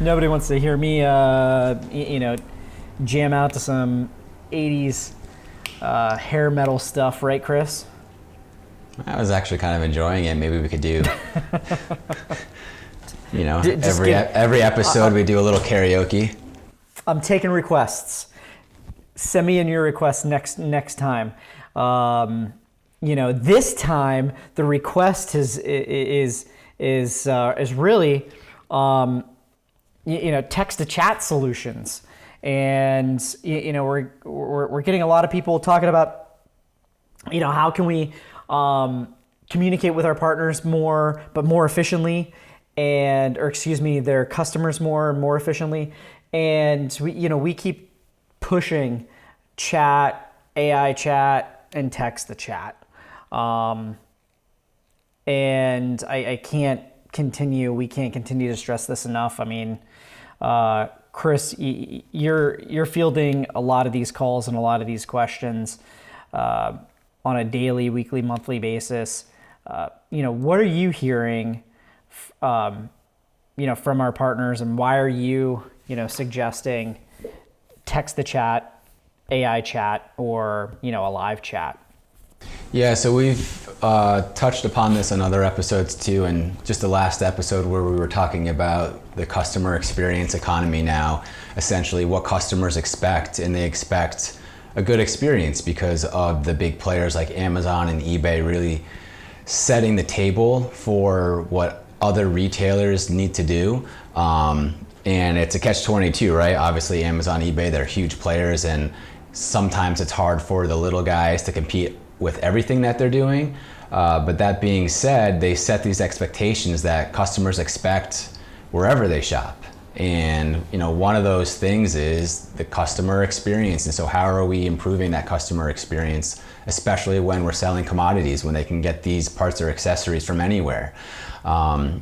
Nobody wants to hear me, jam out to some 80s hair metal stuff, right, Chris? I was actually kind of enjoying it. Maybe we could do, every episode we do a little karaoke. I'm taking requests. Send me in your requests next time. This time the request is really, text to chat solutions, and we're getting a lot of people talking about, how can we communicate with our partners more, but more efficiently, their customers more efficiently, and we keep pushing chat, AI chat, and text to chat. And we can't continue to stress this enough. I mean, Chris, you're fielding a lot of these calls and a lot of these questions on a daily, weekly, monthly basis. What are you hearing, from our partners, and why are you, suggesting text to chat, AI chat, or, a live chat? Yeah, so we've touched upon this on other episodes too, and just the last episode where we were talking about the customer experience economy now, essentially what customers expect, and they expect a good experience because of the big players like Amazon and eBay really setting the table for what other retailers need to do. And it's a catch-22, right? Obviously Amazon, eBay, they're huge players, and sometimes it's hard for the little guys to compete with everything that they're doing. But that being said, they set these expectations that customers expect wherever they shop. And one of those things is the customer experience. And so how are we improving that customer experience, especially when we're selling commodities, when they can get these parts or accessories from anywhere? Again,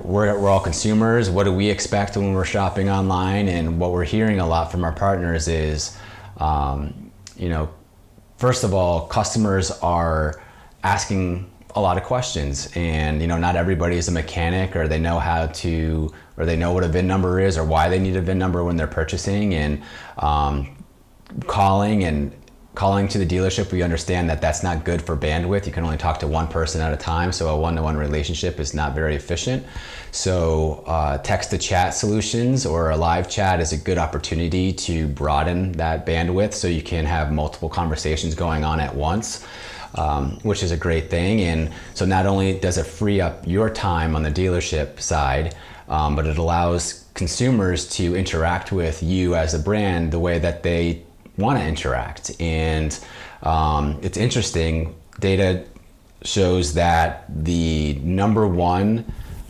we're all consumers. What do we expect when we're shopping online? And what we're hearing a lot from our partners is, first of all, customers are asking a lot of questions, and not everybody is a mechanic, or they know or they know what a VIN number is, or why they need a VIN number when they're purchasing, and calling to the dealership. We understand that that's not good for bandwidth. You can only talk to one person at a time, so a one-to-one relationship is not very efficient. So text to chat solutions or a live chat is a good opportunity to broaden that bandwidth, so you can have multiple conversations going on at once, which is a great thing. And so not only does it free up your time on the dealership side, but it allows consumers to interact with you as a brand the way that they want to interact. And it's interesting, data shows that the number one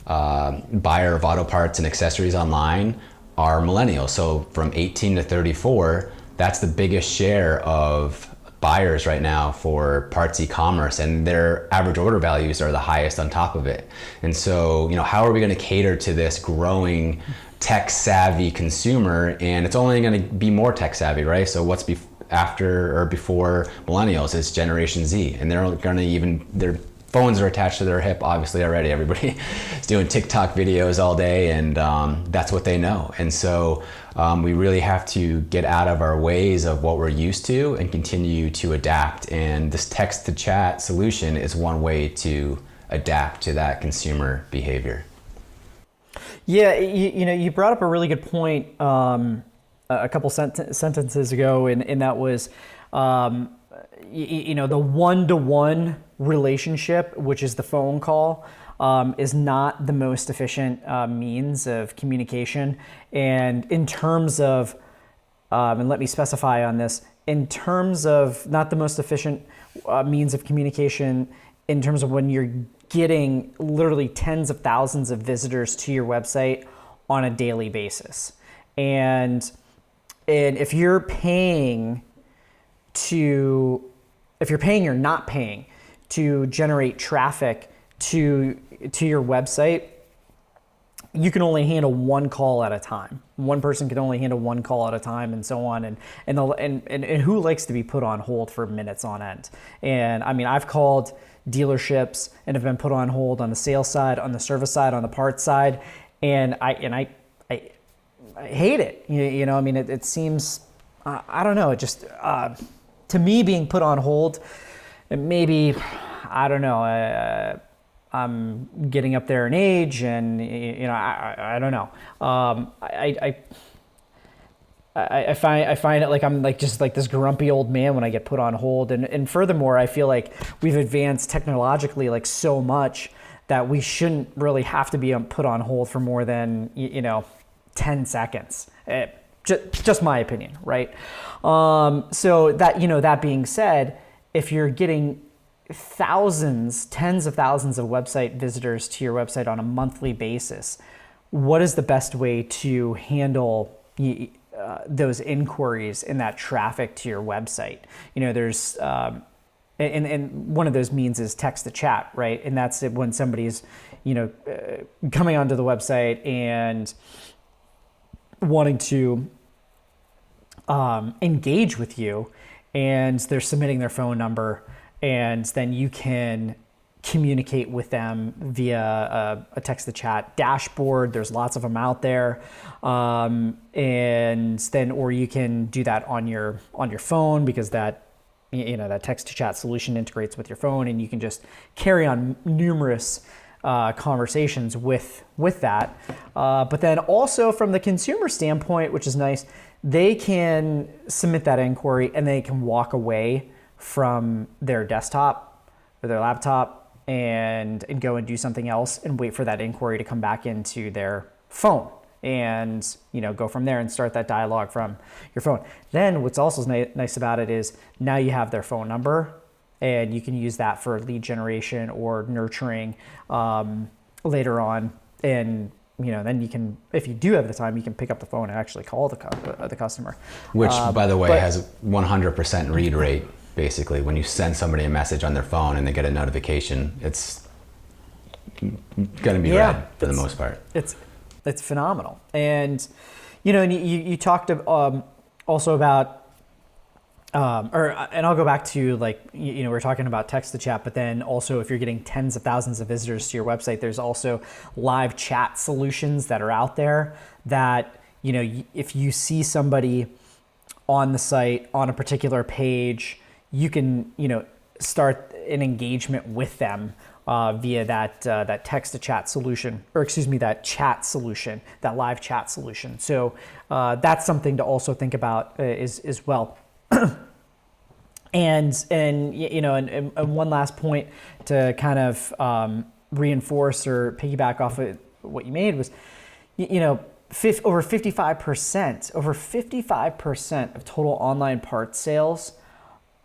buyer of auto parts and accessories online are millennials. So from 18 to 34, that's the biggest share of buyers right now for parts e-commerce, and their average order values are the highest on top of it. And so, how are we going to cater to this growing tech savvy consumer? And it's only going to be more tech savvy, right? So what's after or before millennials is Generation Z, and they're going to their phones are attached to their hip, obviously already. Everybody is doing TikTok videos all day, and that's what they know. And so we really have to get out of our ways of what we're used to and continue to adapt. And this text to chat solution is one way to adapt to that consumer behavior. Yeah, you brought up a really good point a couple sentences ago, and that was, the one-to-one relationship, which is the phone call, is not the most efficient means of communication. And in terms of, and let me specify on this, in terms of not the most efficient means of communication, in terms of when you're getting literally tens of thousands of visitors to your website on a daily basis. And if you're paying or not paying to generate traffic to your website, you can only handle one call at a time. One person can only handle one call at a time, and so on. And who likes to be put on hold for minutes on end? And I mean, I've called dealerships and have been put on hold on the sales side, on the service side, on the parts side, and I hate it. You know, I mean, it seems, I don't know, it just, to me, being put on hold, maybe, I don't know, I'm getting up there in age, and you know, I don't know. I find it like I'm like just like this grumpy old man when I get put on hold, and furthermore, I feel like we've advanced technologically like so much that we shouldn't really have to be put on hold for more than 10 seconds. Just my opinion, right? So that, that being said, if you're getting thousands, tens of thousands of website visitors to your website on a monthly basis, what is the best way to handle those inquiries and that traffic to your website? There's and one of those means is text to chat, right? And that's when somebody's coming onto the website and wanting to engage with you, and they're submitting their phone number, and then you can communicate with them via a text to chat dashboard. There's lots of them out there, and then, or you can do that on your phone, because that that text to chat solution integrates with your phone, and you can just carry on numerous conversations with that. But then also from the consumer standpoint, which is nice, they can submit that inquiry and they can walk away from their desktop or their laptop and go and do something else and wait for that inquiry to come back into their phone, and go from there and start that dialogue from your phone. Then what's also nice about it is now you have their phone number, and you can use that for lead generation or nurturing later on. And then you can, if you do have the time, you can pick up the phone and actually call the customer. Which, by the way, has 100% read rate. Basically, when you send somebody a message on their phone and they get a notification, it's going to be read for the most part. It's phenomenal. And you talked also about and I'll go back to we're talking about text to chat, but then also if you're getting tens of thousands of visitors to your website, there's also live chat solutions that are out there that if you see somebody on the site on a particular page, you can start an engagement with them via that text to chat solution, or excuse me, that chat solution, that live chat solution. So that's something to also think about as well. And one last point to kind of reinforce or piggyback off of what you made was, over 55% of total online parts sales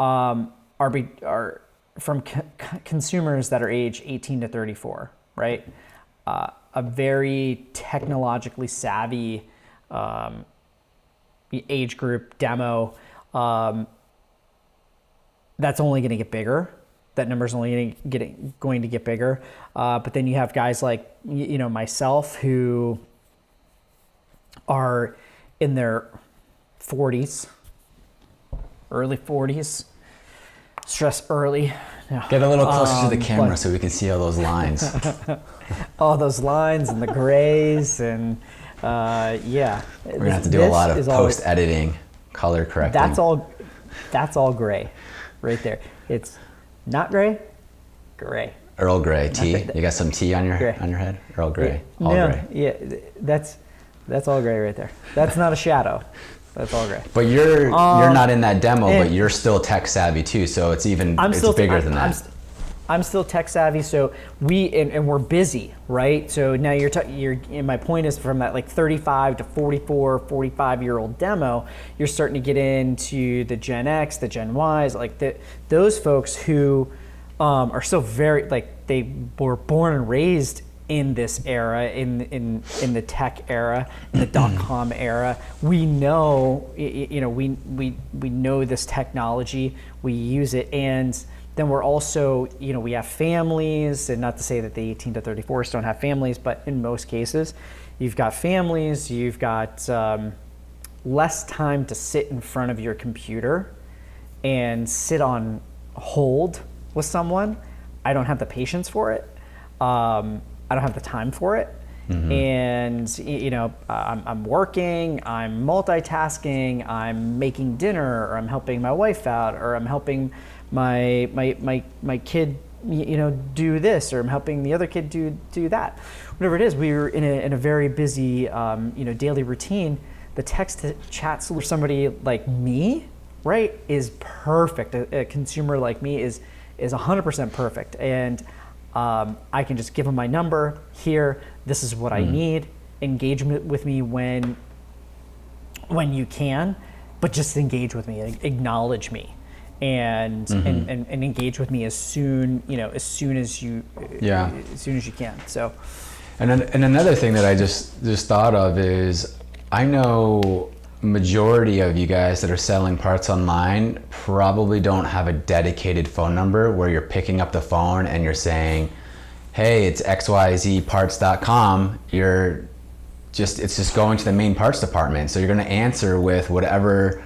are from consumers that are age 18 to 34, right? A very technologically savvy age group demo. That's only going to get bigger. That number's only going to get bigger. But then you have guys like myself who are in their 40s, early 40s. Stress early. Get a little closer to the camera so we can see all those lines. All those lines and the grays and yeah. We're gonna have to do a lot of post editing, color correcting. That's all gray, right there. It's not gray, gray. Earl Grey tea. You got some tea on your head. Earl Grey. All gray. Yeah, that's all gray right there. That's not a shadow. That's all gray. But you're not in that demo, but you're still tech savvy too. So it's bigger than that. I'm still tech savvy. So we're busy, right? So now and my point is, from that 35 to 44, 45-year-old demo, you're starting to get into the Gen X, the Gen Ys, those folks who are still very they were born and raised in this era, in the tech era, in the .com era. We know, we know this technology, we use it, and then we're also, we have families, and not to say that the 18 to 34s don't have families, but in most cases, you've got families, you've got less time to sit in front of your computer and sit on hold with someone. I don't have the patience for it. I don't have the time for it. And I'm working, I'm multitasking, I'm making dinner, or I'm helping my wife out, or I'm helping my kid do this, or I'm helping the other kid do that. Whatever it is, we were in a very busy daily routine. The text to chat solution for somebody like me, right, is perfect. A consumer like me is 100% perfect. And I can just give them my number. Here, this is what I need. Engage with me when you can, but just engage with me, acknowledge me, and engage with me as soon as you can. So, and another thing that I just thought of is, I know majority of you guys that are selling parts online probably don't have a dedicated phone number where you're picking up the phone and you're saying, hey, it's xyzparts.com. It's just going to the main parts department. So you're going to answer with whatever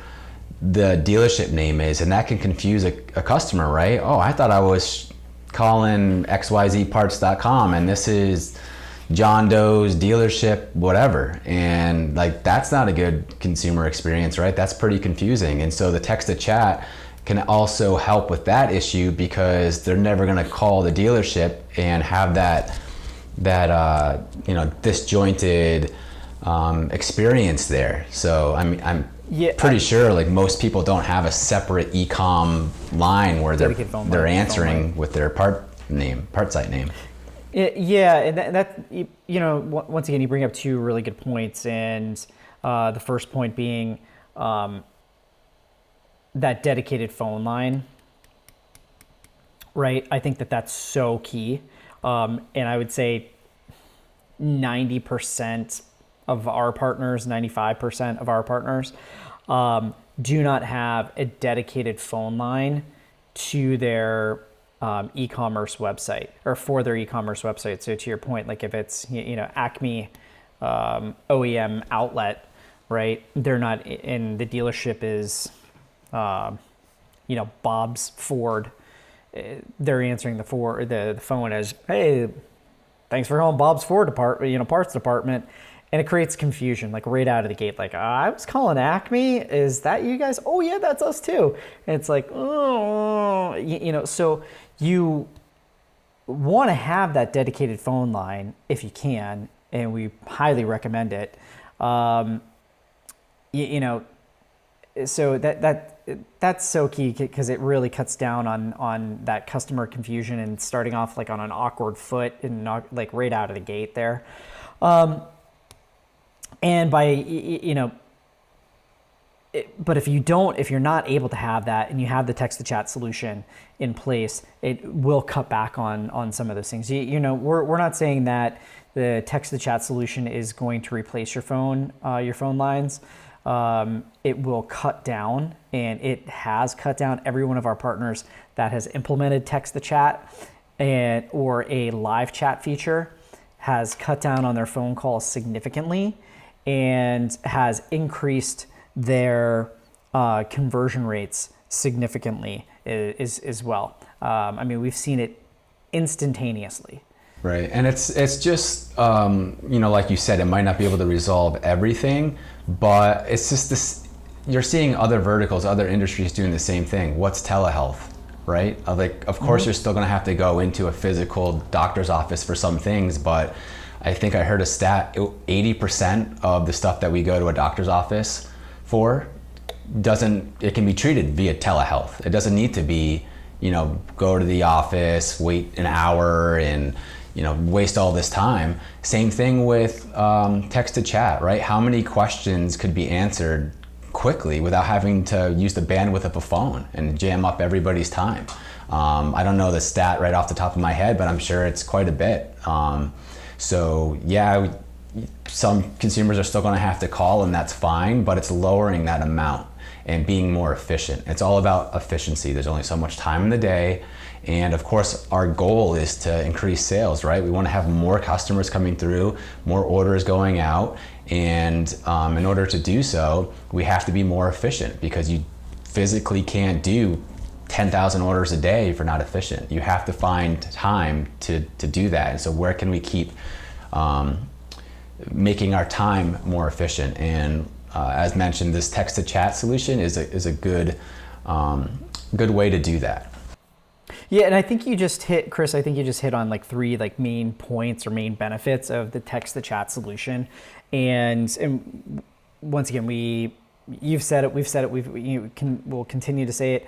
the dealership name is, and that can confuse a customer, right? Oh, I thought I was calling xyzparts.com and this is John Doe's dealership, whatever. And like, that's not a good consumer experience, right? That's pretty confusing. And so the text to chat can also help with that issue, because they're never going to call the dealership and have that disjointed experience there. So I'm pretty sure like most people don't have a separate e-com line where they're answering with their part site name. And that once again, you bring up two really good points, and the first point being that dedicated phone line, right? I think that's so key, and I would say 90% of our partners, 95% of our partners do not have a dedicated phone line to their e-commerce website, or for their e-commerce website. So to your point, like if it's Acme OEM outlet, right? They're not, and the dealership is Bob's Ford. They're answering the phone as, hey, thanks for calling Bob's Ford parts department. And it creates confusion, like right out of the gate. Like, I was calling Acme. Is that you guys? Oh yeah, that's us too. And it's like, oh, so you want to have that dedicated phone line if you can, and we highly recommend it. So that's so key, because it really cuts down on that customer confusion and starting off like on an awkward foot and not like right out of the gate there. And but if you're not able to have that, and you have the text to chat solution in place, it will cut back on some of those things. We're not saying that the text to chat solution is going to replace your phone lines. It will cut down, and it has cut down. Every one of our partners that has implemented text to chat or a live chat feature has cut down on their phone calls significantly, and has increased their conversion rates significantly as well. We've seen it instantaneously. Right, and it's just like you said, it might not be able to resolve everything, but it's just this. You're seeing other verticals, other industries doing the same thing. What's telehealth, right? Of course, you're still going to have to go into a physical doctor's office for some things, but I think I heard a stat: 80% of the stuff that we go to a doctor's office for it can be treated via telehealth. It doesn't need to be, go to the office, wait an hour, and waste all this time. Same thing with text to chat, right? How many questions could be answered quickly without having to use the bandwidth of a phone and jam up everybody's time? I don't know the stat right off the top of my head, but I'm sure it's quite a bit. So yeah, some consumers are still going to have to call, and that's fine, but it's lowering that amount and being more efficient. It's all about efficiency. There's only so much time in the day. And of course, our goal is to increase sales, right? We want to have more customers coming through, more orders going out. And in order to do so, we have to be more efficient, because you physically can't do 10,000 orders a day if you're not efficient. You have to find time to do that. And so where can we keep making our time more efficient? And as mentioned, this text to chat solution is a good way to do that. Yeah, and I think you just hit, Chris, I think you just hit on like three like main points or main benefits of the text to chat solution. And once again, you've said it, we've said it, we'll continue to say it.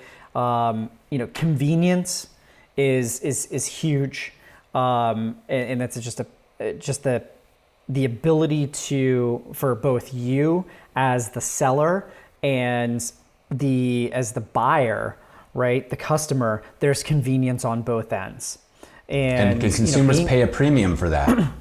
Convenience is huge. And that's just the ability for both you as the seller and as the buyer, right? The customer, there's convenience on both ends. And consumers pay a premium for that.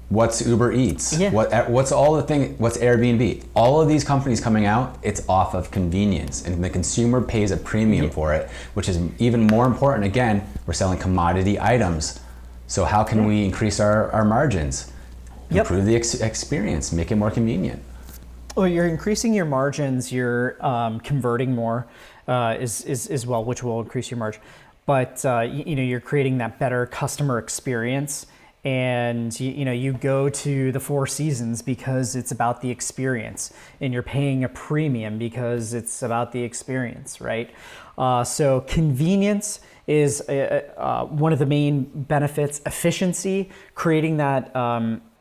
What's Uber Eats? Yeah. What's all the thing? What's Airbnb? All of these companies coming out, it's off of convenience, and the consumer pays a premium for it, which is even more important. Again, we're selling commodity items. So how can we increase our margins? Improve the experience, make it more convenient. Well, you're increasing your margins, you're converting more as well, which will increase your margin. But you're creating that better customer experience, and you go to the Four Seasons because it's about the experience, and you're paying a premium because it's about the experience, right? So convenience is one of the main benefits. Efficiency, creating that,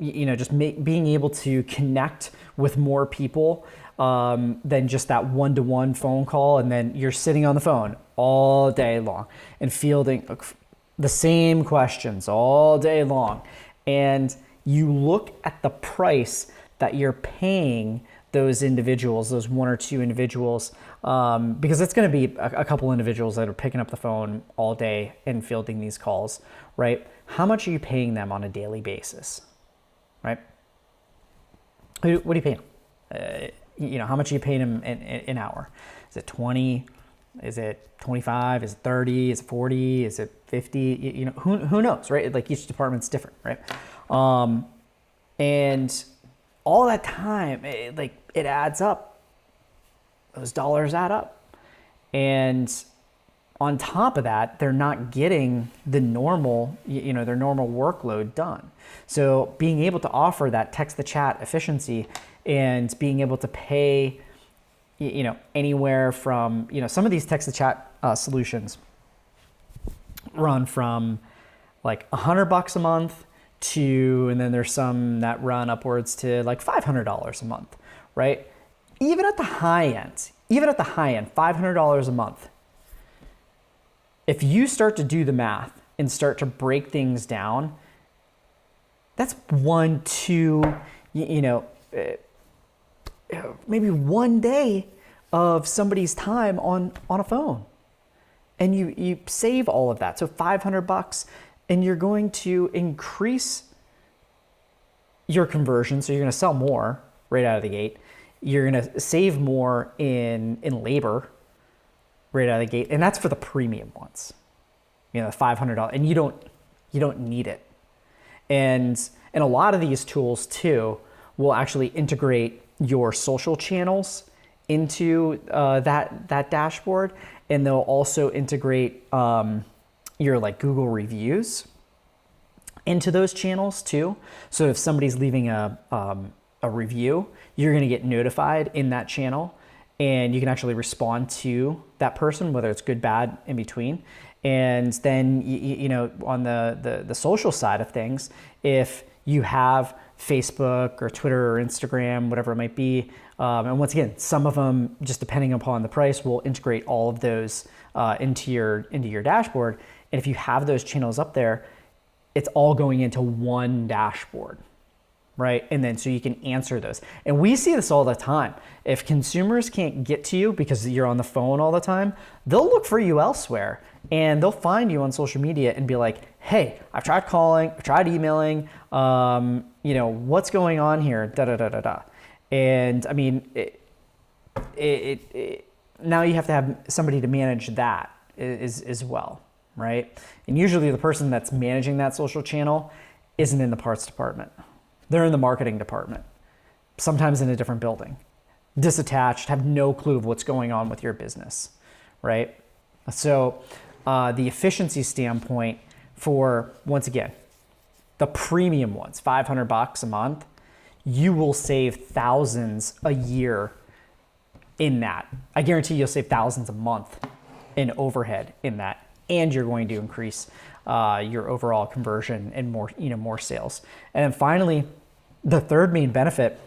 being able to connect with more people than just that one-to-one phone call, and then you're sitting on the phone all day long and fielding the same questions all day long. And you look at the price that you're paying those individuals, those one or two individuals, because it's going to be a couple individuals that are picking up the phone all day and fielding these calls, right? How much are you paying them on a daily basis, right? What are you paying them? How much are you paying them an hour? Is it 20? Is it 25? Is it 30? Is it 40? Is it 50? Who knows, right? Like each department's different, right? And all that time, it adds up. Those dollars add up. And on top of that, they're not getting the normal, their normal workload done. So being able to offer that text to chat efficiency and being able to pay, anywhere from, some of these text to chat solutions run from like $100 a month and then there's some that run upwards to like $500 a month, right? Even at the high end, $500 a month. If you start to do the math and start to break things down, that's 1, 2, maybe one day of somebody's time on a phone. And you save all of that. So $500, and you're going to increase your conversion. So you're going to sell more right out of the gate. You're going to save more in labor right out of the gate. And that's for the premium ones, $500, and you don't need it. And a lot of these tools too will actually integrate your social channels into that dashboard, and they'll also integrate your like Google reviews into those channels too. So if somebody's leaving a review, you're going to get notified in that channel, and you can actually respond to that person, whether it's good, bad, in between. And then on the social side of things, if you have Facebook or Twitter or Instagram, whatever it might be. And once again, some of them, just depending upon the price, will integrate all of those into your dashboard. And if you have those channels up there, it's all going into one dashboard, right? And then so you can answer those. And we see this all the time. If consumers can't get to you because you're on the phone all the time, they'll look for you elsewhere. And they'll find you on social media and be like, hey, I've tried calling, I've tried emailing, what's going on here, da-da-da-da-da. And I mean, now you have to have somebody to manage that as well, right? And usually the person that's managing that social channel isn't in the parts department. They're in the marketing department, sometimes in a different building, disattached, have no clue of what's going on with your business, right? So the efficiency standpoint for, once again, the premium ones, $500 a month, you will save thousands a year in that. I guarantee you'll save thousands a month in overhead in that, and you're going to increase your overall conversion and more sales. And then finally, the third main benefit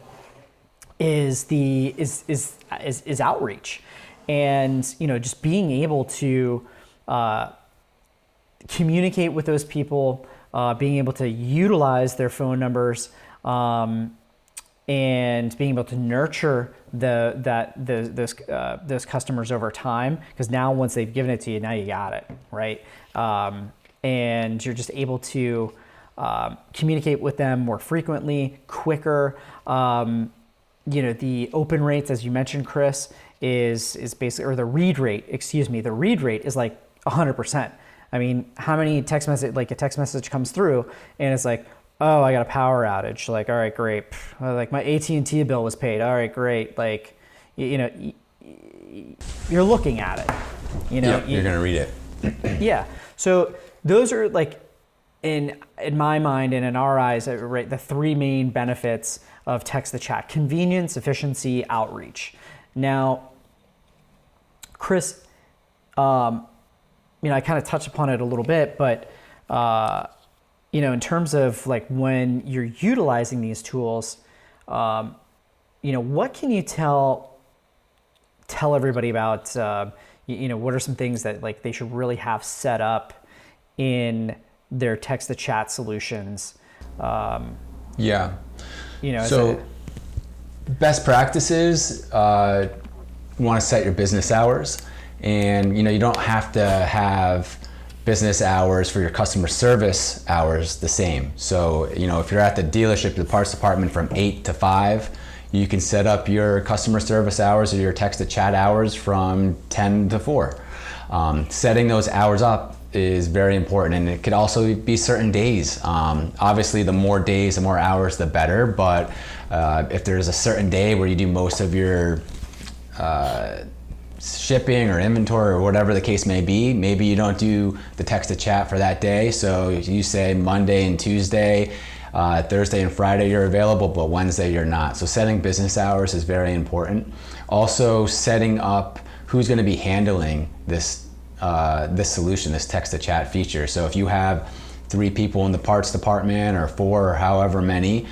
is outreach, and just being able to communicate with those people, being able to utilize their phone numbers, and being able to nurture those customers over time, because now once they've given it to you, now you got it, right? And you're just able to communicate with them more frequently, quicker. The open rates, as you mentioned, Chris, is basically, or the read rate is like 100%. I mean, how many text message comes through and it's like, oh, I got a power outage. Like, all right, great. Like my AT&T bill was paid. All right, great. Like, you're looking at it. You're gonna read it. Yeah. So those are like, in my mind and in our eyes, right, the three main benefits of text to chat: convenience, efficiency, outreach. Now, Chris, I kind of touched upon it a little bit, but in terms of like when you're utilizing these tools, what can you tell everybody about? What are some things that like they should really have set up in their text to chat solutions? Best practices, you want to set your business hours, and you don't have to have business hours for your customer service hours the same. So if you're at the dealership, the parts department, from 8 to 5, you can set up your customer service hours or your text to chat hours from 10 to 4. Setting those hours up is very important, and it could also be certain days. Obviously, the more days, the more hours, the better. But if there's a certain day where you do most of your shipping or inventory or whatever the case may be, maybe you don't do the text to chat for that day. So you say Monday and Tuesday, Thursday and Friday you're available, but Wednesday you're not. So setting business hours is very important. Also setting up who's going to be handling this solution, this text to chat feature. So if you have 3 people in the parts department or 4 or however many,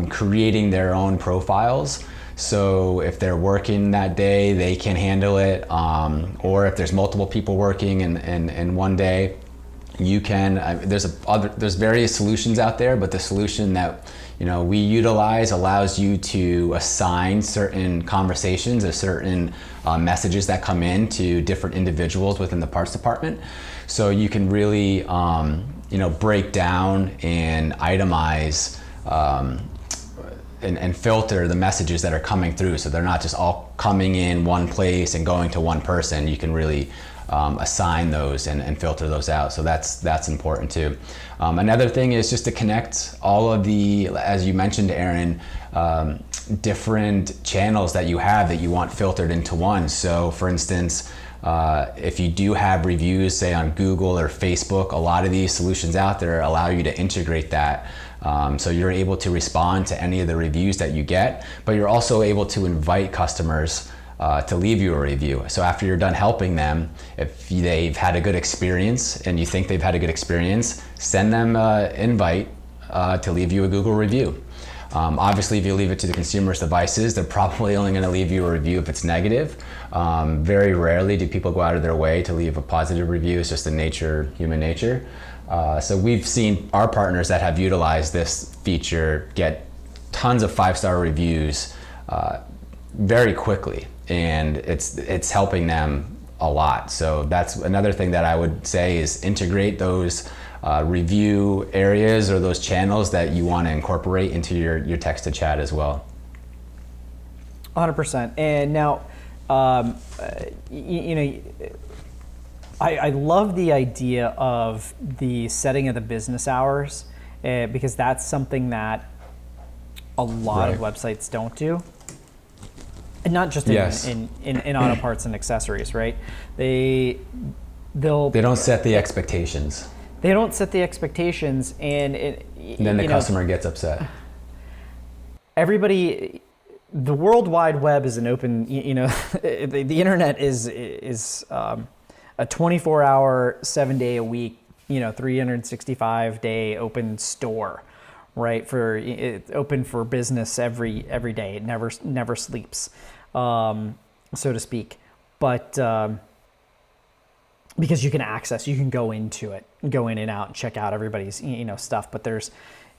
creating their own profiles. So if they're working that day, they can handle it. Or if there's multiple people working in one day, you can. There's various solutions out there, but the solution that we utilize allows you to assign certain conversations or certain messages that come in to different individuals within the parts department. So you can really break down and itemize and filter the messages that are coming through, so they're not just all coming in one place and going to one person. You can really assign those and filter those out. So that's important too. Another thing is just to connect all of the, as you mentioned, Aaron, different channels that you have that you want filtered into one. So for instance, if you do have reviews, say on Google or Facebook, a lot of these solutions out there allow you to integrate that. So you're able to respond to any of the reviews that you get, but you're also able to invite customers to leave you a review. So after you're done helping them, if they've had a good experience and you think they've had a good experience, send them an invite to leave you a Google review. Obviously, if you leave it to the consumer's devices, they're probably only going to leave you a review if it's negative. Very rarely do people go out of their way to leave a positive review. It's just human nature. So we've seen our partners that have utilized this feature get tons of 5-star reviews very quickly, and it's helping them a lot. So that's another thing that I would say is integrate those review areas or those channels that you want to incorporate into your text to chat as well. 100%. And now, I love the idea of the setting of the business hours because that's something that a lot of websites don't do. And not just in auto parts and accessories, right? They don't set the expectations. They don't set the expectations, and then the customer gets upset. Everybody, the World Wide Web is an open, the internet is a 24-hour, 7-day a week, 365-day open store, right? It's open for business every day. It never sleeps, so to speak. But because you can go into it, go in and out and check out everybody's stuff. But there's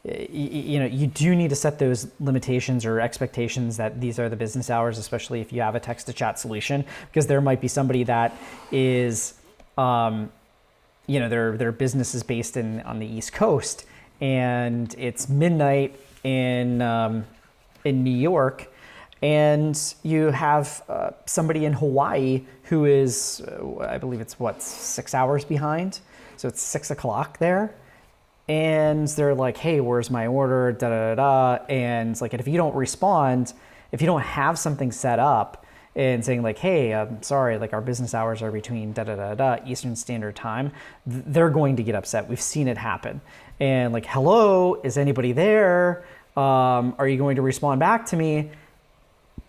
you do need to set those limitations or expectations that these are the business hours, especially if you have a text to chat solution, because there might be somebody that is their business is based on the East Coast, and it's midnight in New York, and you have somebody in Hawaii who is, I believe it's 6 hours behind. So it's 6 o'clock there. And they're like, hey, where's my order? Da, da, da, da. And it's like, if you don't respond, if you don't have something set up and saying like, hey, I'm sorry, like our business hours are between da, da, da, da, Eastern Standard Time, they're going to get upset. We've seen it happen. And like, hello, is anybody there? Are you going to respond back to me?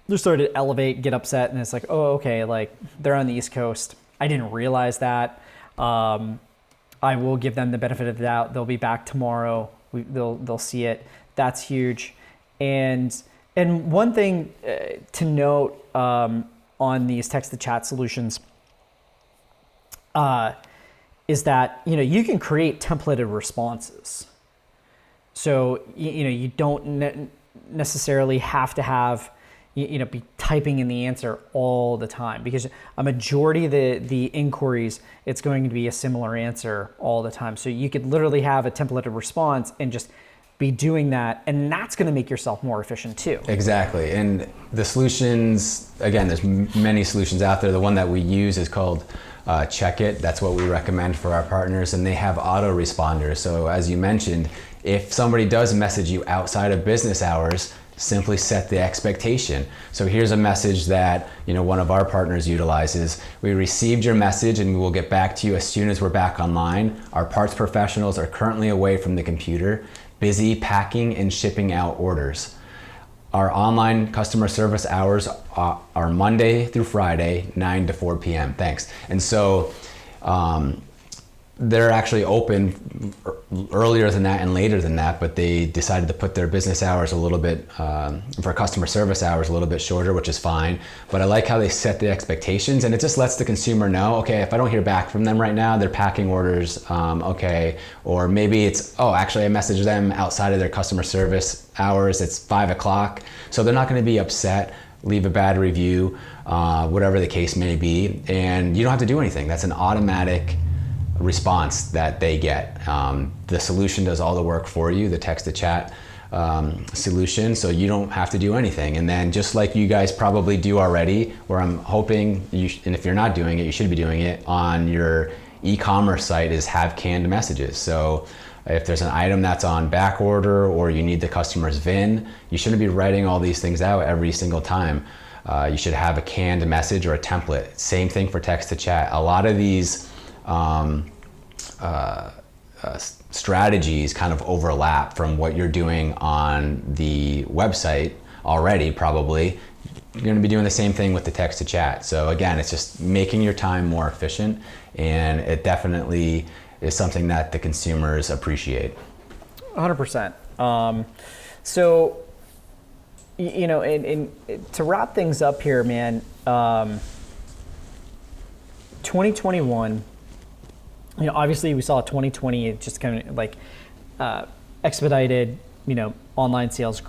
They're starting to elevate, get upset, and it's like, oh, okay, like they're on the East Coast. I didn't realize that. I will give them the benefit of the doubt. They'll be back tomorrow. They'll see it. That's huge. And one thing to note on these text to chat solutions is that you can create templated responses. So you don't necessarily have to have be typing in the answer all the time, because a majority of the inquiries, it's going to be a similar answer all the time. So you could literally have a templated response and just be doing that, and that's going to make yourself more efficient too. Exactly. And the solutions, again, there's many solutions out there. The one that we use is called Check It. That's what we recommend for our partners, and they have autoresponders. So as you mentioned, if somebody does message you outside of business hours, simply set the expectation. So here's a message that one of our partners utilizes. We received your message and we will get back to you as soon as we're back online. Our parts professionals are currently away from the computer, busy packing and shipping out orders. Our online customer service hours are Monday through Friday, 9 to 4 p.m. Thanks. And so they're actually open earlier than that and later than that, but they decided to put their business hours a little bit, for customer service hours, a little bit shorter, which is fine. But I like how they set the expectations, and it just lets the consumer know, okay, if I don't hear back from them right now, they're packing orders, okay. Or maybe it's, actually I messaged them outside of their customer service hours, it's 5 o'clock. So they're not gonna be upset, leave a bad review, whatever the case may be. And you don't have to do anything. That's an automatic response that they get. The solution does all the work for you, the text to chat solution, so you don't have to do anything. And then just like you guys probably do already, where I'm hoping and if you're not doing it, you should be doing it on your e-commerce site, is have canned messages. So if there's an item that's on back order or you need the customer's VIN, you shouldn't be writing all these things out every single time. You should have a canned message or a template. Same thing for text to chat. A lot of these strategies kind of overlap from what you're doing on the website already. Probably you're going to be doing the same thing with the text to chat. So again, it's just making your time more efficient, and it definitely is something that the consumers appreciate. 100%. So and to wrap things up here, man, 2021, obviously we saw 2020, it just kind of like expedited, online sales.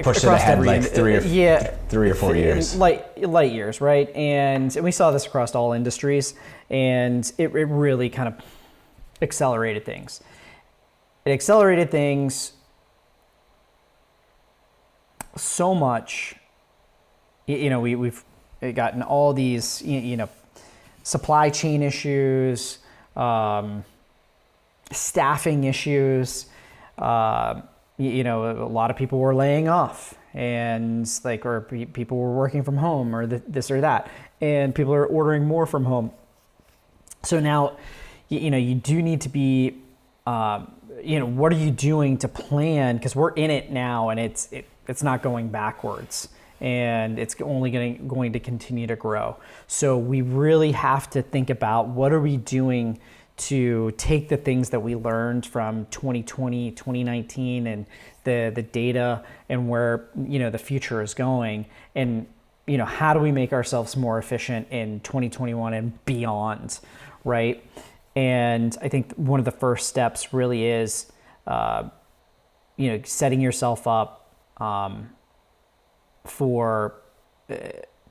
Pushed it ahead like 3 or 4 years. Light years, right? And we saw this across all industries, and it really kind of accelerated things. It accelerated things so much. We've gotten all these, supply chain issues, staffing issues, a lot of people were laying off, and like, or people were working from home, or this or that, and people are ordering more from home. So now, you do need to be, what are you doing to plan? Because we're in it now, and it's not going backwards, and it's only going to continue to grow. So we really have to think about, what are we doing to take the things that we learned from 2020, 2019, and the data, and where, the future is going, and, how do we make ourselves more efficient in 2021 and beyond, right? And I think one of the first steps really is, setting yourself up to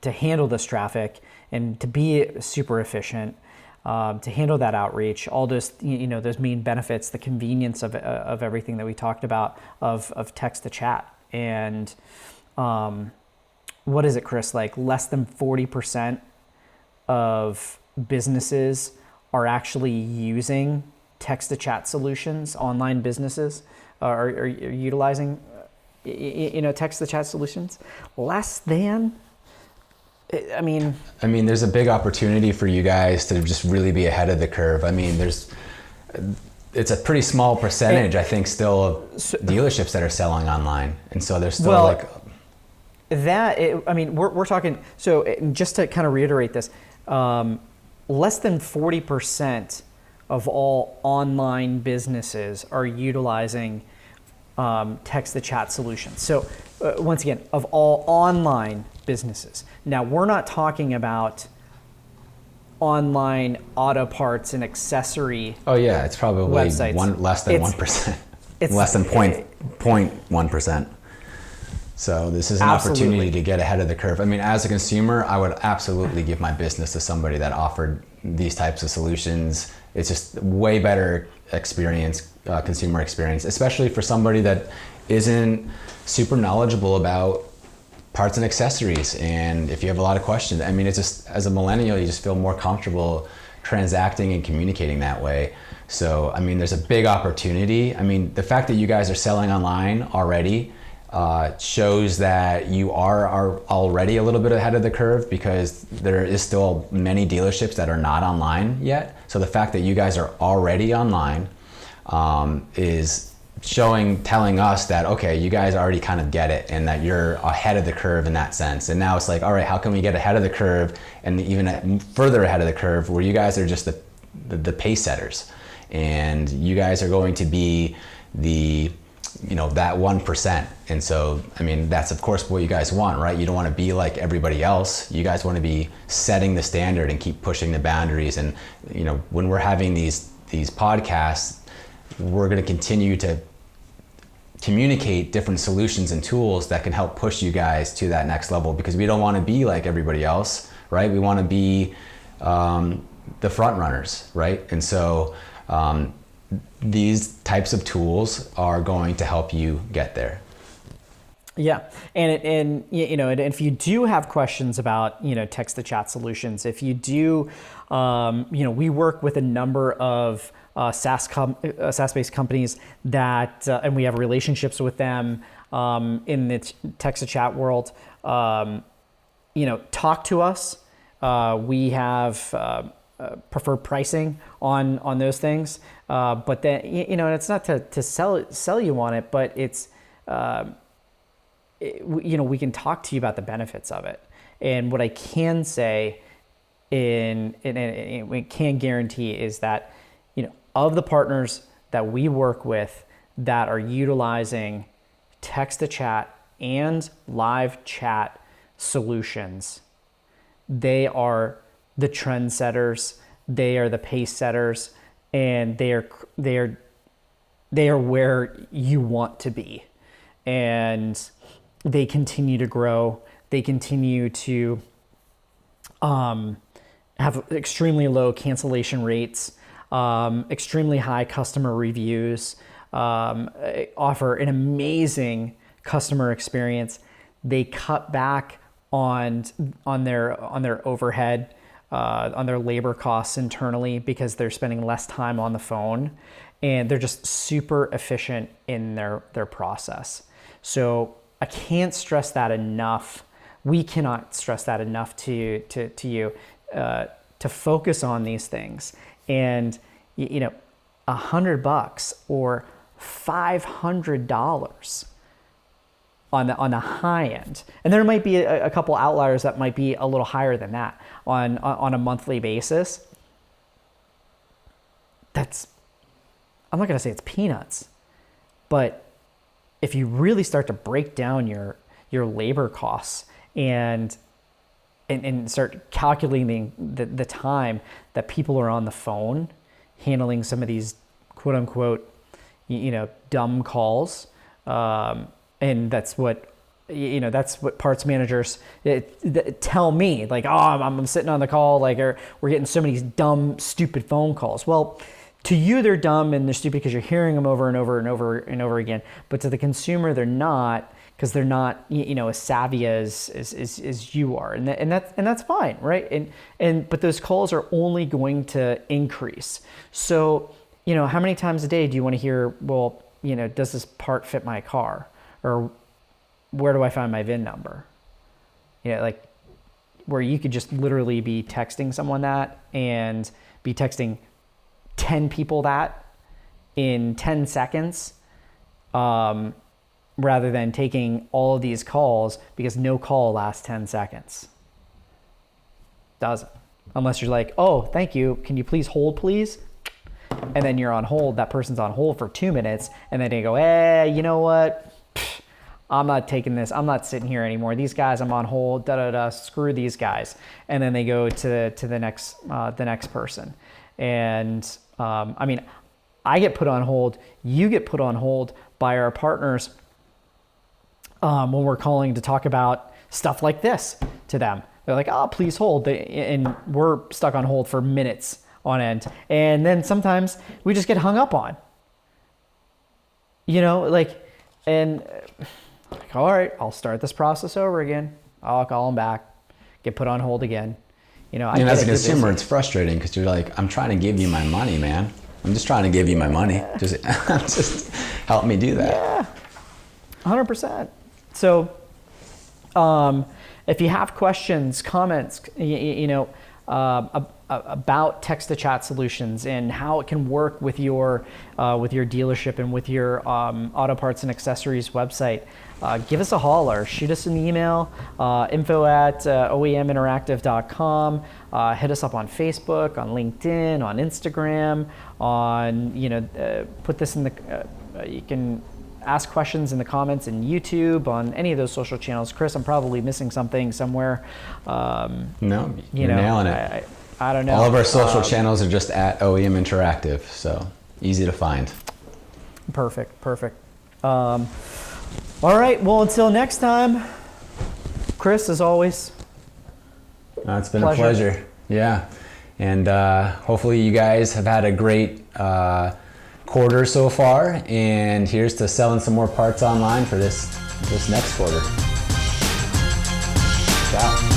handle this traffic and to be super efficient, to handle that outreach, all those, those main benefits, the convenience of everything that we talked about, of text to chat. And what is it, Chris? Like less than 40% of businesses are actually using text to chat solutions. Online businesses are utilizing, text to chat solutions. Less than. I mean, there's a big opportunity for you guys to just really be ahead of the curve. It's a pretty small percentage, I think, still of dealerships that are selling online, and so there's still we're talking. So just to kind of reiterate this, less than 40% of all online businesses are utilizing text to chat solutions. So once again, of all online businesses. Now, we're not talking about online auto parts and accessory. Oh yeah, it's probably websites. Less than 1%. It's less than 0.1%. So this is an opportunity to get ahead of the curve. As a consumer, I would absolutely give my business to somebody that offered these types of solutions. It's just way better experience, consumer experience, especially for somebody that isn't super knowledgeable about parts and accessories. And if you have a lot of questions, it's just, as a millennial, you just feel more comfortable transacting and communicating that way. So, there's a big opportunity. The fact that you guys are selling online already shows that you are already a little bit ahead of the curve, because there is still many dealerships that are not online yet. So the fact that you guys are already online is telling us that, okay, you guys already kind of get it, and that you're ahead of the curve in that sense. And now it's like, all right, how can we get ahead of the curve, and even further ahead of the curve, where you guys are just the pace setters, and you guys are going to be that 1%. And so, that's of course what you guys want, right? You don't want to be like everybody else. You guys want to be setting the standard and keep pushing the boundaries. And, when we're having these podcasts, we're going to continue to communicate different solutions and tools that can help push you guys to that next level, because we don't want to be like everybody else, right? We want to be the front runners, right? And so these types of tools are going to help you get there. Yeah, and if you do have questions about text to chat solutions, if you do, we work with a number of SaaS-based companies that, and we have relationships with them in the text to chat world. Talk to us. We have preferred pricing on those things, but then and it's not to sell you on it, but it's we can talk to you about the benefits of it. And what I can say and we can guarantee is that of the partners that we work with that are utilizing text to chat and live chat solutions, they are the trendsetters, they are the pace setters, and they are where you want to be. And they continue to grow. They continue to have extremely low cancellation rates, extremely high customer reviews, offer an amazing customer experience. They cut back on their overhead, on their labor costs internally, because they're spending less time on the phone. and they're just super efficient in their process. So I can't stress that enough. We cannot stress that enough to you to focus on these things. And $100 or $500 on the high end, and there might be a couple outliers that might be a little higher than that on a monthly basis. I'm not gonna say it's peanuts, but if you really start to break down your labor costs and start calculating the time that people are on the phone handling some of these quote unquote dumb calls, and that's what parts managers tell me, like, oh, I'm sitting on the call, like, or we're getting so many dumb, stupid phone calls. Well, to you, they're dumb and they're stupid because you're hearing them over and over and over and over again. But to the consumer, they're not, because they're not as savvy as you are, and that's fine, right? But those calls are only going to increase. So how many times a day do you want to hear, well, does this part fit my car? Or where do I find my VIN number? Like where you could just literally be texting someone that and be texting 10 people that in 10 seconds, rather than taking all of these calls, because no call lasts 10 seconds. Doesn't. Unless you're like, oh, thank you. Can you please hold, please? And then you're on hold. That person's on hold for 2 minutes. And then they go, hey, you know what? I'm not taking this. I'm not sitting here anymore. These guys, I'm on hold. Screw these guys. And then they go to the next person. And I get put on hold. You get put on hold by our partners when we're calling to talk about stuff like this to them. They're like, oh, please hold. And we're stuck on hold for minutes on end. And then sometimes we just get hung up on. All right, I'll start this process over again. I'll call them back, get put on hold again. And as a consumer, it's frustrating because you're like, I'm trying to give you my money, man. I'm just trying to give you my money. Just help me do that. Yeah, 100%. So if you have questions, comments, about text-to-chat solutions and how it can work with your dealership and with your auto parts and accessories website, give us a holler. Shoot us an email, info@oeminteractive.com. Hit us up on Facebook, on LinkedIn, on Instagram. Put this in the. You can ask questions in the comments in YouTube, on any of those social channels. Chris, I'm probably missing something somewhere. No, you're nailing it. I don't know. All of our social channels are just at OEM Interactive, so easy to find. Perfect. All right, well, until next time, Chris, as always. It's been a pleasure. Yeah, and hopefully you guys have had a great quarter so far, and here's to selling some more parts online for this next quarter. Ciao.